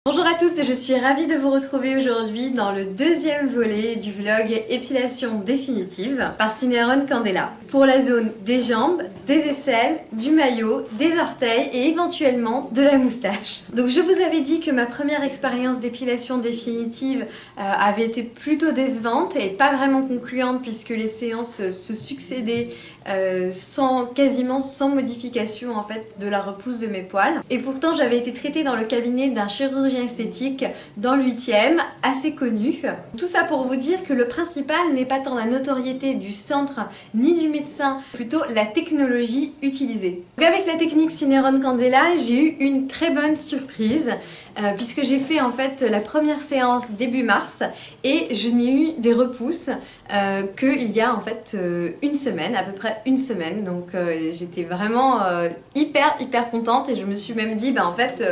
Bonjour à toutes, je suis ravie de vous retrouver aujourd'hui dans le deuxième volet du vlog épilation définitive par Cineron Candela pour la zone des jambes, des aisselles, du maillot, des orteils et éventuellement de la moustache. Donc je vous avais dit que ma première expérience d'épilation définitive avait été plutôt décevante et pas vraiment concluante puisque les séances se succédaient quasiment sans modification en fait de la repousse de mes poils. Et pourtant j'avais été traitée dans le cabinet d'un chirurgien esthétique dans le 8e, assez connu. Tout ça pour vous dire que le principal n'est pas tant la notoriété du centre ni du médecin, plutôt la technologie utilisée. Donc avec la technique Cineron Candela, j'ai eu une très bonne surprise puisque j'ai fait en fait la première séance début mars et je n'ai eu des repousses qu'il y a en fait une semaine, à peu près une semaine. Donc j'étais vraiment hyper contente et je me suis même dit en fait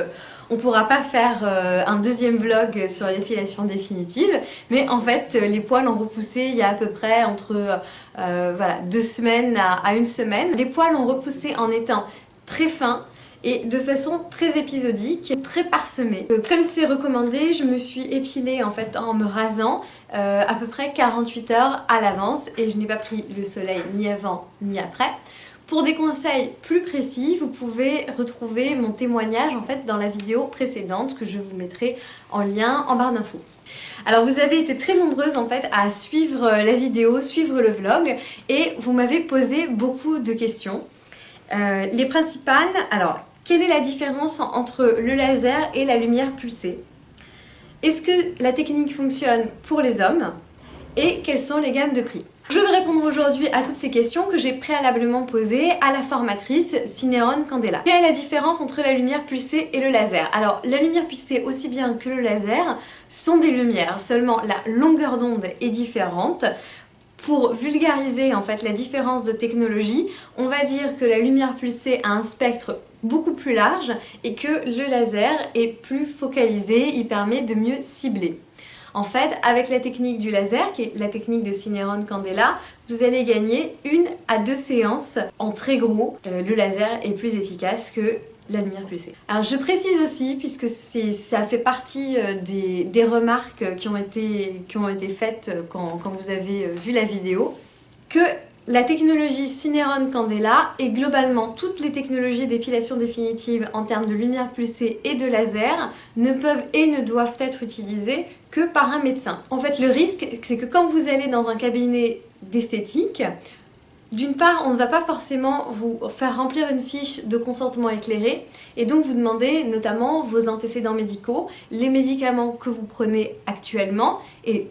on pourra pas faire un deuxième vlog sur l'épilation définitive, mais en fait les poils ont repoussé il y a à peu près entre 2 semaines à une semaine. Les poils ont repoussé en étant très fins et de façon très épisodique, très parsemée. Comme c'est recommandé, je me suis épilée en fait en me rasant à peu près 48 heures à l'avance et je n'ai pas pris le soleil ni avant ni après. Pour des conseils plus précis, vous pouvez retrouver mon témoignage en fait dans la vidéo précédente que je vous mettrai en lien en barre d'infos. Alors vous avez été très nombreuses en fait à suivre la vidéo, suivre le vlog et vous m'avez posé beaucoup de questions. Les principales, alors quelle est la différence entre le laser et la lumière pulsée? Est-ce que la technique fonctionne pour les hommes? Et quelles sont les gammes de prix? Je vais répondre aujourd'hui à toutes ces questions que j'ai préalablement posées à la formatrice Cineron Candela. Quelle est la différence entre la lumière pulsée et le laser? Alors la lumière pulsée aussi bien que le laser sont des lumières, seulement la longueur d'onde est différente. Pour vulgariser en fait la différence de technologie, on va dire que la lumière pulsée a un spectre beaucoup plus large et que le laser est plus focalisé, il permet de mieux cibler. En fait, avec la technique du laser, qui est la technique de Cineron Candela, vous allez gagner 1 à 2 séances en très gros. Le laser est plus efficace que la lumière pulsée. Alors je précise aussi, puisque ça fait partie des remarques qui ont été faites quand vous avez vu la vidéo, que la technologie Cineron Candela et globalement toutes les technologies d'épilation définitive en termes de lumière pulsée et de laser ne peuvent et ne doivent être utilisées que par un médecin. En fait, le risque, c'est que quand vous allez dans un cabinet d'esthétique, d'une part, on ne va pas forcément vous faire remplir une fiche de consentement éclairé et donc vous demander notamment vos antécédents médicaux, les médicaments que vous prenez actuellement et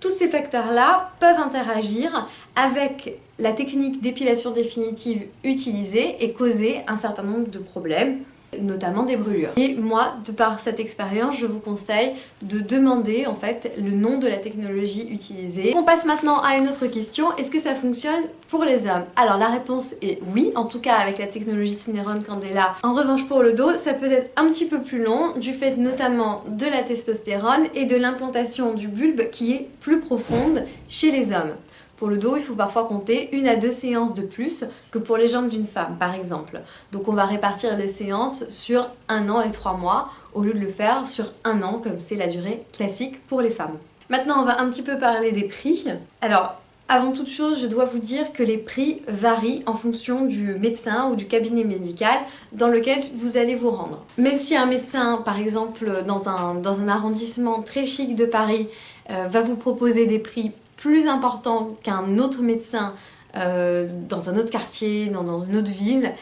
tous ces facteurs-là peuvent interagir avec la technique d'épilation définitive utilisée et causer un certain nombre de problèmes, notamment des brûlures. Et moi, de par cette expérience, je vous conseille de demander en fait le nom de la technologie utilisée. On passe maintenant à une autre question, est-ce que ça fonctionne pour les hommes? Alors la réponse est oui, en tout cas avec la technologie Cineron Candela. En revanche pour le dos, ça peut être un petit peu plus long, du fait notamment de la testostérone et de l'implantation du bulbe qui est plus profonde chez les hommes. Pour le dos, il faut parfois compter 1 à 2 séances de plus que pour les jambes d'une femme, par exemple. Donc on va répartir les séances sur 1 an et 3 mois, au lieu de le faire sur 1 an, comme c'est la durée classique pour les femmes. Maintenant, on va un petit peu parler des prix. Alors, avant toute chose, je dois vous dire que les prix varient en fonction du médecin ou du cabinet médical dans lequel vous allez vous rendre. Même si un médecin, par exemple, dans un arrondissement très chic de Paris, va vous proposer des prix plus important qu'un autre médecin dans un autre quartier, dans une autre ville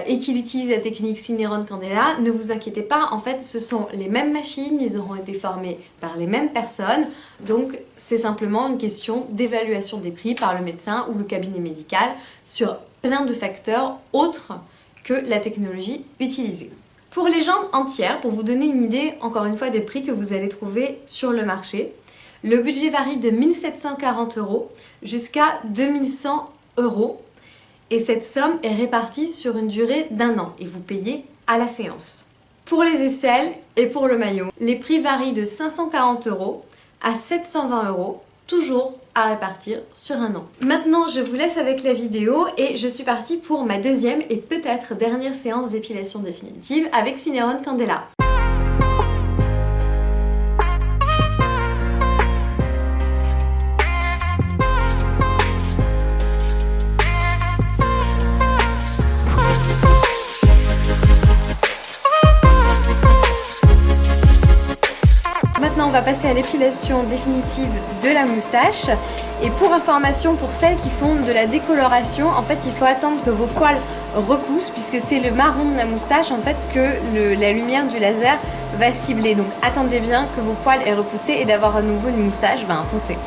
et qu'il utilise la technique Cineron Candela, ne vous inquiétez pas, en fait ce sont les mêmes machines, ils auront été formés par les mêmes personnes, donc c'est simplement une question d'évaluation des prix par le médecin ou le cabinet médical sur plein de facteurs autres que la technologie utilisée. Pour les jambes entières, pour vous donner une idée encore une fois des prix que vous allez trouver sur le marché, le budget varie de 1 740 € jusqu'à 2 100 € et cette somme est répartie sur une durée d'1 an et vous payez à la séance. Pour les aisselles et pour le maillot, les prix varient de 540 € à 720 €, toujours à répartir sur 1 an. Maintenant, je vous laisse avec la vidéo et je suis partie pour ma deuxième et peut-être dernière séance d'épilation définitive avec Cineron Candela. va passer à l'épilation définitive de la moustache. Et pour information, pour celles qui font de la décoloration, en fait, il faut attendre que vos poils repoussent, puisque c'est le marron de la moustache, en fait, que la lumière du laser va cibler. Donc, attendez bien que vos poils aient repoussé et d'avoir à nouveau une moustache foncée.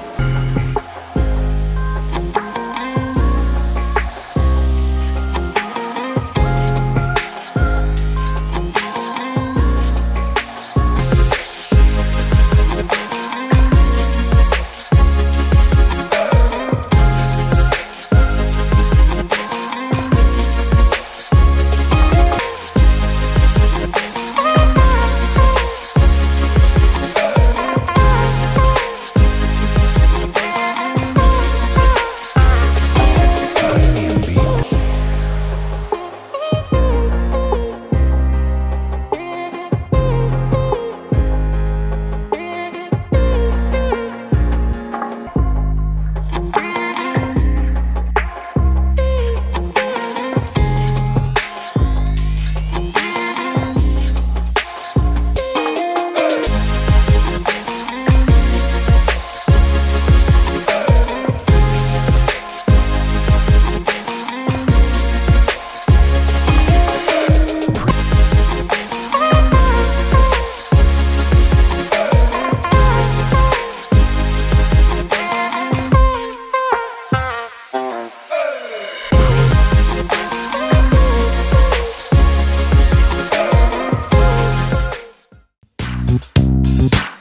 Thank you.